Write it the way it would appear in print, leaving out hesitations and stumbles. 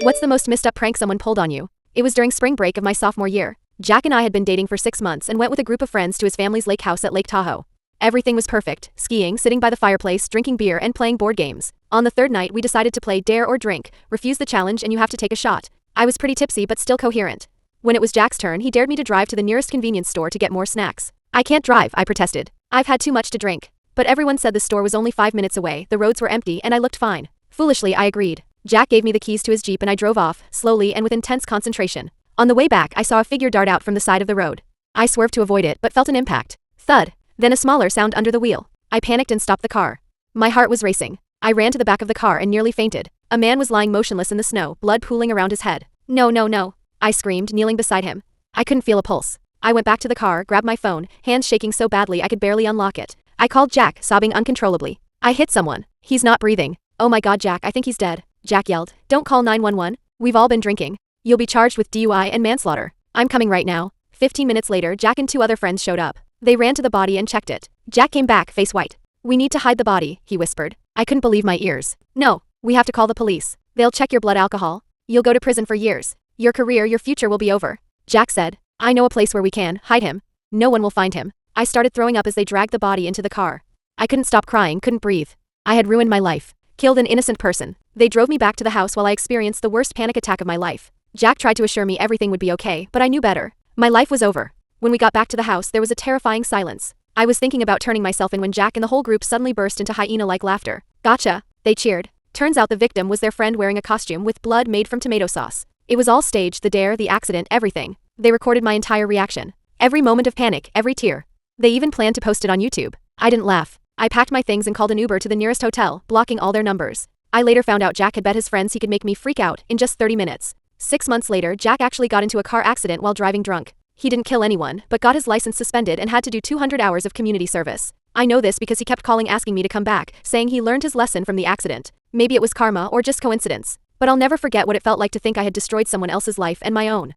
What's the most messed up prank someone pulled on you? It was during spring break of my sophomore year. Jack and I had been dating for 6 months and went with a group of friends to his family's lake house at Lake Tahoe. Everything was perfect: skiing, sitting by the fireplace, drinking beer, and playing board games. On the third night, we decided to play Dare or Drink. Refuse the challenge and you have to take a shot. I was pretty tipsy but still coherent. When it was Jack's turn, he dared me to drive to the nearest convenience store to get more snacks. I can't drive, I protested. I've had too much to drink. But everyone said the store was only 5 minutes away, the roads were empty, and I looked fine. Foolishly, I agreed. Jack gave me the keys to his Jeep and I drove off, slowly and with intense concentration. On the way back, I saw a figure dart out from the side of the road. I swerved to avoid it but felt an impact. Thud. Then a smaller sound under the wheel. I panicked and stopped the car. My heart was racing. I ran to the back of the car and nearly fainted. A man was lying motionless in the snow, blood pooling around his head. No, no, no. I screamed, kneeling beside him. I couldn't feel a pulse. I went back to the car, grabbed my phone, hands shaking so badly I could barely unlock it. I called Jack, sobbing uncontrollably. I hit someone. He's not breathing. Oh my god, Jack, I think he's dead. Jack yelled. Don't call 911. We've all been drinking. You'll be charged with DUI and manslaughter. I'm coming right now. 15 minutes later, Jack and 2 other friends showed up. They ran to the body and checked it. Jack came back, face white. We need to hide the body, he whispered. I couldn't believe my ears. No, we have to call the police. They'll check your blood alcohol. You'll go to prison for years. Your career, your future will be over. Jack said. I know a place where we can hide him. No one will find him. I started throwing up as they dragged the body into the car. I couldn't stop crying, couldn't breathe. I had ruined my life. Killed an innocent person. They drove me back to the house while I experienced the worst panic attack of my life. Jack tried to assure me everything would be okay, but I knew better. My life was over. When we got back to the house, there was a terrifying silence. I was thinking about turning myself in when Jack and the whole group suddenly burst into hyena-like laughter. Gotcha, they cheered. Turns out the victim was their friend wearing a costume with blood made from tomato sauce. It was all staged, the dare, the accident, everything. They recorded my entire reaction. Every moment of panic, every tear. They even planned to post it on YouTube. I didn't laugh. I packed my things and called an Uber to the nearest hotel, blocking all their numbers. I later found out Jack had bet his friends he could make me freak out in just 30 minutes. 6 months later, Jack actually got into a car accident while driving drunk. He didn't kill anyone, but got his license suspended and had to do 200 hours of community service. I know this because he kept calling asking me to come back, saying he learned his lesson from the accident. Maybe it was karma or just coincidence. But I'll never forget what it felt like to think I had destroyed someone else's life and my own.